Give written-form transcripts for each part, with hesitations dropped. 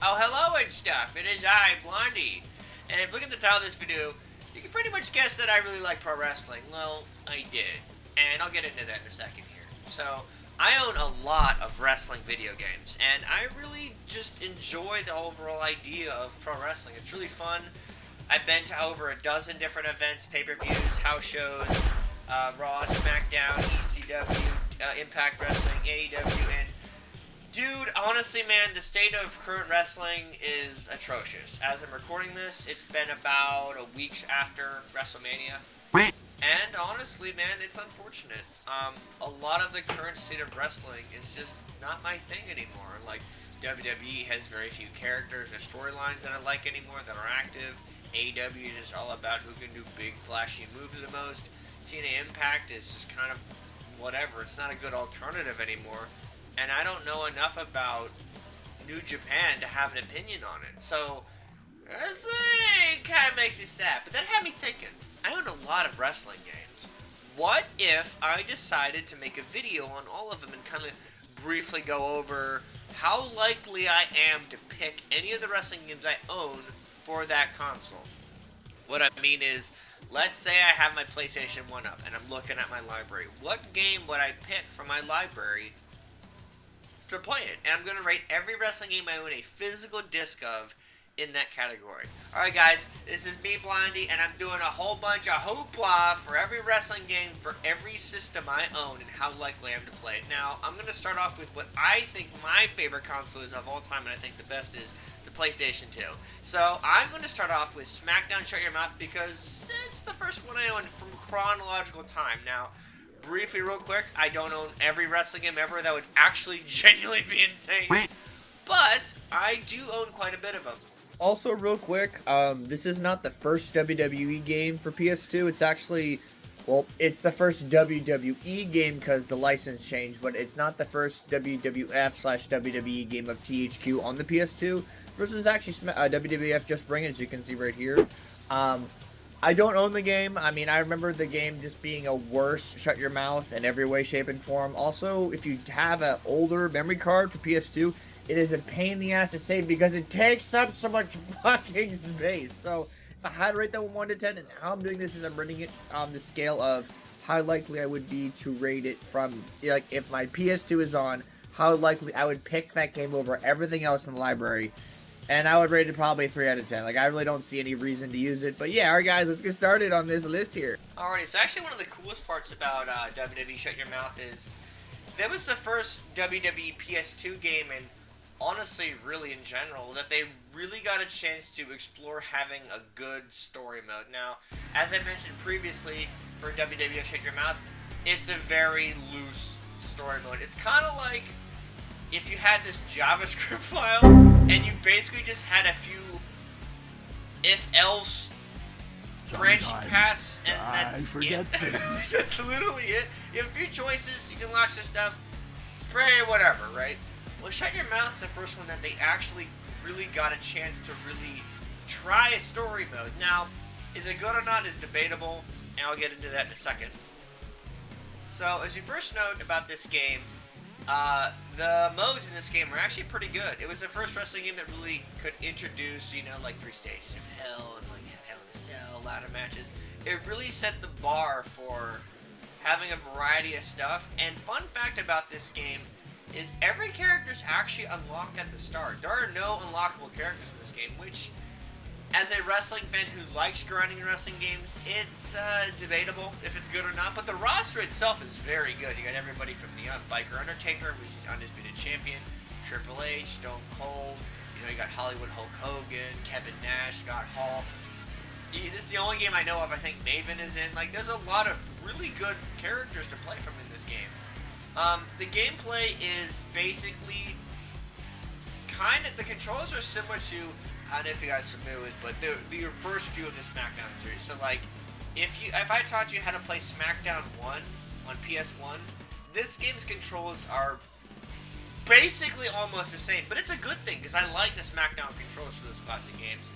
Oh, hello and stuff. It is I, Blondie. And if you look at the title of this video, you can pretty much guess that I really like pro wrestling. Well, I did. And I'll get into that in a second here. So, I own a lot of wrestling video games, and I really just enjoy the overall idea of pro wrestling. It's really fun. I've been to over a dozen different events, pay-per-views, house shows, Raw, SmackDown, ECW, Impact Wrestling, AEW, and dude, honestly, man, the state of current wrestling is atrocious. As I'm recording this, it's been about a week after WrestleMania. And honestly, man, it's unfortunate. A lot of the current state of wrestling is just not my thing anymore. Like, WWE has very few characters or storylines that I like anymore that are active. AEW is just all about who can do big, flashy moves the most. TNA Impact is just kind of whatever. It's not a good alternative anymore. And I don't know enough about New Japan to have an opinion on it. So, wrestling kind of makes me sad. But that had me thinking. I own a lot of wrestling games. What if I decided to make a video on all of them and kind of briefly go over how likely I am to pick any of the wrestling games I own for that console? What I mean is, let's say I have my PlayStation 1 up and I'm looking at my library. What game would I pick from my library to play it? And I'm going to rate every wrestling game I own a physical disc of in that category. Alright guys, this is me, Blondie, and I'm doing a whole bunch of hoopla for every wrestling game for every system I own and how likely I am to play it. Now, I'm going to start off with what I think my favorite console is of all time, and I think the best is the PlayStation 2. So, I'm going to start off with SmackDown Shut Your Mouth because it's the first one I own from chronological time. Now, briefly, real quick, I don't own every wrestling game ever. That would actually genuinely be insane. But I do own quite a bit of them. Also, real quick, this is not the first WWE game for PS2. It's actually, well, it's the first WWE game because the license changed, but it's not the first WWF/WWE game of THQ on the PS2. First was actually WWF Just Bring It, as you can see right here. I don't own the game. I mean, I remember the game just being a worse Shut Your Mouth in every way, shape, and form. Also, if you have an older memory card for PS2, it is a pain in the ass to save because it takes up so much fucking space. So, if I had to rate that 1 to 10, and how I'm doing this is I'm rating it on the scale of how likely I would be to rate it from, like, if my PS2 is on, how likely I would pick that game over everything else in the library. And I would rate it probably 3 out of 10. Like, I really don't see any reason to use it. But yeah, alright guys, let's get started on this list here. Alrighty, so actually one of the coolest parts about WWE Shut Your Mouth is that was the first WWE PS2 game, and honestly, really in general, that they really got a chance to explore having a good story mode. Now, as I mentioned previously, for WWE Shut Your Mouth, it's a very loose story mode. It's kind of like if you had this JavaScript file and you basically just had a few if-else branching paths, and that's it. That's literally it. You have a few choices, you can lock some stuff, spray, whatever, right? Well, Shut Your Mouth's the first one that they actually really got a chance to really try a story mode. Now, is it good or not is debatable, and I'll get into that in a second. So, as you first note about this game, the modes in this game are actually pretty good. It was the first wrestling game that really could introduce, you know, like 3 stages of hell and like Hell in a Cell, ladder matches. It really set the bar for having a variety of stuff. And fun fact about this game is every character is actually unlocked at the start. There are no unlockable characters in this game, which, as a wrestling fan who likes grinding wrestling games, it's debatable if it's good or not. But the roster itself is very good. You got everybody from the Biker Undertaker, which is undisputed champion, Triple H, Stone Cold. You know, you got Hollywood Hulk Hogan, Kevin Nash, Scott Hall. This is the only game I know of. I think Maven is in. Like, there's a lot of really good characters to play from in this game. The gameplay is basically kind of, the controls are similar to, I don't know if you guys are familiar with, but the first few of the SmackDown series. So like, if I taught you how to play SmackDown 1 on PS1, this game's controls are basically almost the same, but it's a good thing because I like the SmackDown controls for those classic games.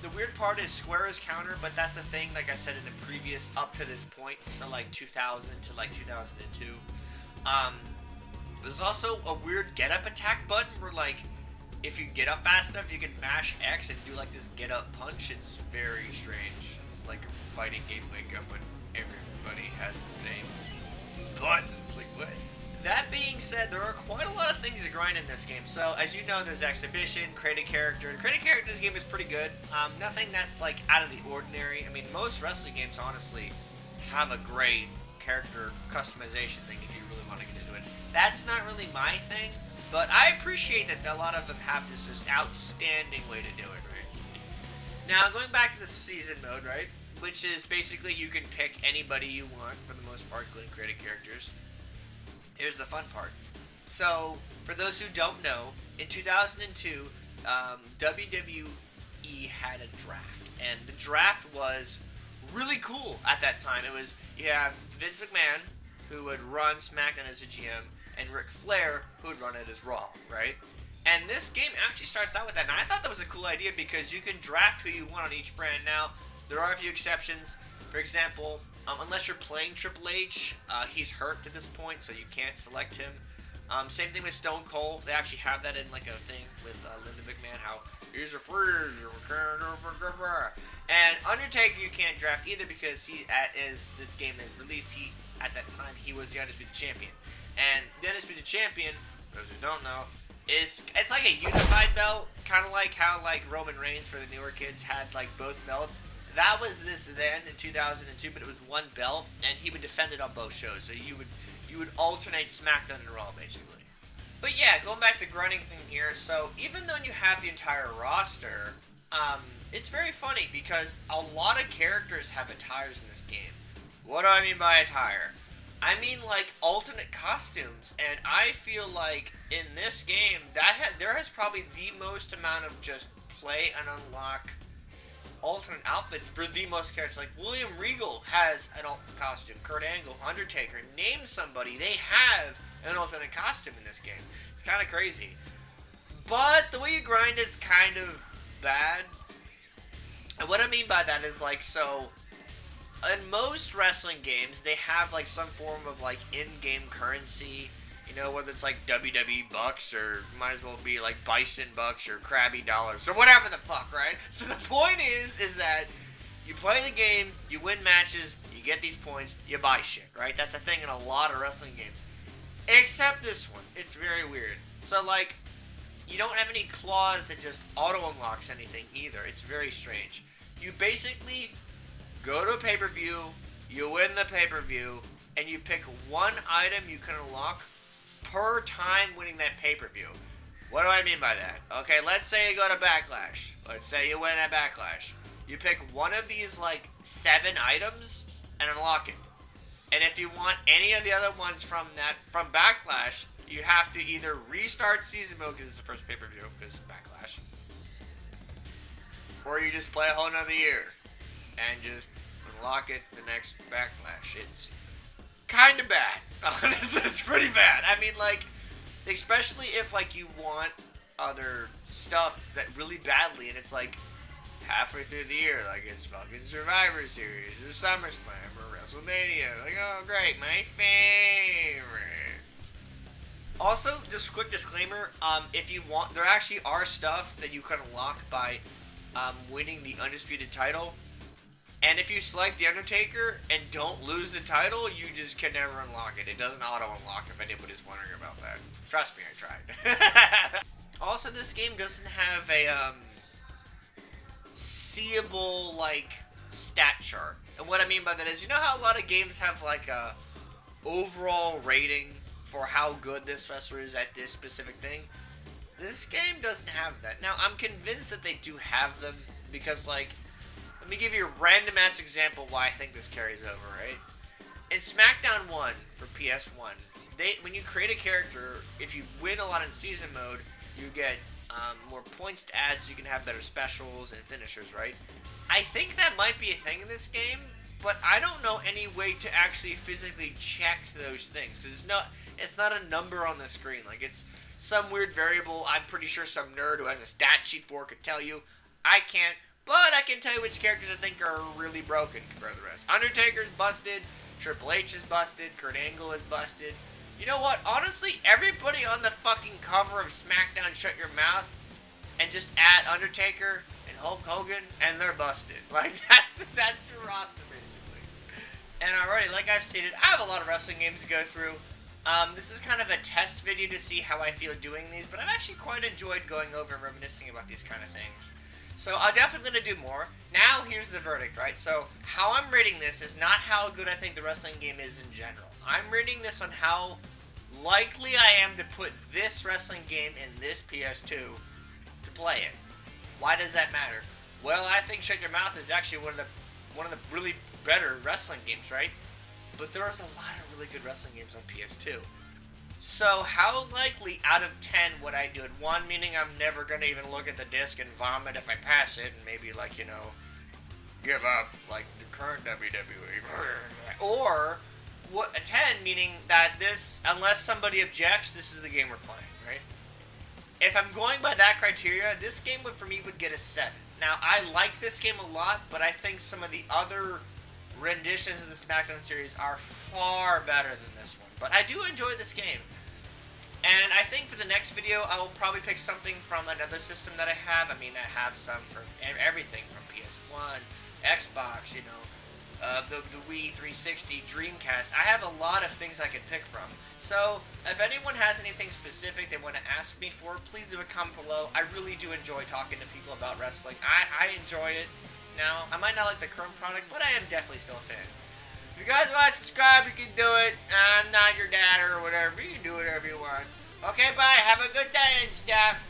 The weird part is Square is counter, but that's a thing, like I said in the previous, up to this point, so like 2000 to like 2002. There's also a weird get up attack button where like if you get up fast enough, you can mash X and do like this get up punch. It's very strange. It's like a fighting game wake up when everybody has the same button. It's like, what? That being said, there are quite a lot of things to grind in this game. So, as you know, there's exhibition, create a character. And create a character in this game is pretty good. Nothing that's like out of the ordinary. I mean, most wrestling games, honestly, have a great character customization thing if you really want to get into it. That's not really my thing, but I appreciate that a lot of them have this just outstanding way to do it, right? Now, going back to the season mode, right? Which is basically you can pick anybody you want for the most part, including creative characters. Here's the fun part. So, for those who don't know, in 2002, WWE had a draft, and the draft was really cool at that time. It was, you have Vince McMahon, who would run SmackDown as a GM, and Ric Flair, who would run it as Raw, right? And this game actually starts out with that, and I thought that was a cool idea because you can draft who you want on each brand. Now, there are a few exceptions. For example, unless you're playing Triple H, he's hurt at this point, so you can't select him. Same thing with Stone Cold. They actually have that in like a thing with Linda McMahon, how he's a free. And Undertaker you can't draft either because as this game is released, at that time he was the Undisputed Champion. And the Undisputed Champion, for those who don't know, it's like a unified belt, kind of like how like Roman Reigns for the newer kids had like both belts. That was this then in 2002, but it was one belt, and he would defend it on both shows. So you would alternate SmackDown and Raw, basically. But yeah, going back to the grinding thing here, so even though you have the entire roster, it's very funny because a lot of characters have attires in this game. What do I mean by attire? I mean like alternate costumes, and I feel like in this game, there has probably the most amount of just play and unlock alternate outfits for the most characters. Like William Regal has an alternate costume. Kurt Angle, Undertaker, name somebody, they have an alternate costume in this game. It's kind of crazy. But the way you grind it's kind of bad. And what I mean by that is like, so in most wrestling games, they have like some form of like in-game currency. You know, whether it's like WWE bucks or might as well be like Bison bucks or Krabby dollars or whatever the fuck, right? So the point is that you play the game, you win matches, you get these points, you buy shit, right? That's a thing in a lot of wrestling games. Except this one. It's very weird. So like, you don't have any claws that just auto-unlocks anything either. It's very strange. You basically go to a pay-per-view, you win the pay-per-view, and you pick one item you can unlock per time winning that pay-per-view. What do I mean by that? Okay, let's say you go to Backlash. Let's say you win at Backlash. You pick one of these, like, 7 items and unlock it. And if you want any of the other ones from Backlash, you have to either restart season mode, because it's the first pay-per-view, because Backlash, or you just play a whole nother year and just unlock it the next Backlash. It's kind of bad. Honestly, it's pretty bad. I mean, like, especially if, like, you want other stuff that really badly, and it's, like, halfway through the year, like, it's fucking Survivor Series, or SummerSlam, or WrestleMania. Like, oh, great, my favorite. Also, just a quick disclaimer, if you want, there actually are stuff that you can unlock by winning the Undisputed title. And if you select The Undertaker and don't lose the title, you just can never unlock it. It doesn't auto-unlock if anybody's wondering about that. Trust me, I tried. Also, this game doesn't have a seeable, like, stat chart. And what I mean by that is, you know how a lot of games have, like, a overall rating for how good this wrestler is at this specific thing? This game doesn't have that. Now, I'm convinced that they do have them because, like, let me give you a random-ass example why I think this carries over, right? In SmackDown 1 for PS1, when you create a character, if you win a lot in season mode, you get more points to add so you can have better specials and finishers, right? I think that might be a thing in this game, but I don't know any way to actually physically check those things, because it's not a number on the screen. Like, it's some weird variable I'm pretty sure some nerd who has a stat sheet for could tell you. I can't. But I can tell you which characters I think are really broken compared to the rest. Undertaker's busted. Triple H is busted. Kurt Angle is busted. You know what? Honestly, everybody on the fucking cover of SmackDown Shut Your Mouth and just add Undertaker and Hulk Hogan, and they're busted. Like, that's your roster, basically. And already, like I've stated, I have a lot of wrestling games to go through. This is kind of a test video to see how I feel doing these, but I've actually quite enjoyed going over and reminiscing about these kind of things. So I'm definitely going to do more. Now, here's the verdict, right? So, how I'm rating this is not how good I think the wrestling game is in general. I'm rating this on how likely I am to put this wrestling game in this PS2 to play it. Why does that matter? Well, I think Shut Your Mouth is actually one of the really better wrestling games, right? But there's a lot of really good wrestling games on PS2. So how likely out of 10 would I do it? 1, meaning I'm never going to even look at the disc and vomit if I pass it, and maybe, like, you know, give up, like the current WWE. Or a 10, meaning that this, unless somebody objects, this is the game we're playing, right? If I'm going by that criteria, this game for me would get a 7. Now, I like this game a lot, but I think some of the other renditions of the SmackDown series are far better than this one. But I do enjoy this game. And I think for the next video, I will probably pick something from another system that I have. I mean, I have some from everything from PS1, Xbox, you know, the Wii 360, Dreamcast. I have a lot of things I could pick from. So, if anyone has anything specific they want to ask me for, please leave a comment below. I really do enjoy talking to people about wrestling. I enjoy it. Now, I might not like the current product, but I am definitely still a fan. If you guys want to subscribe, you can do it. I'm not your dad or whatever. You can do whatever you want. Okay, bye. Have a good day and stuff.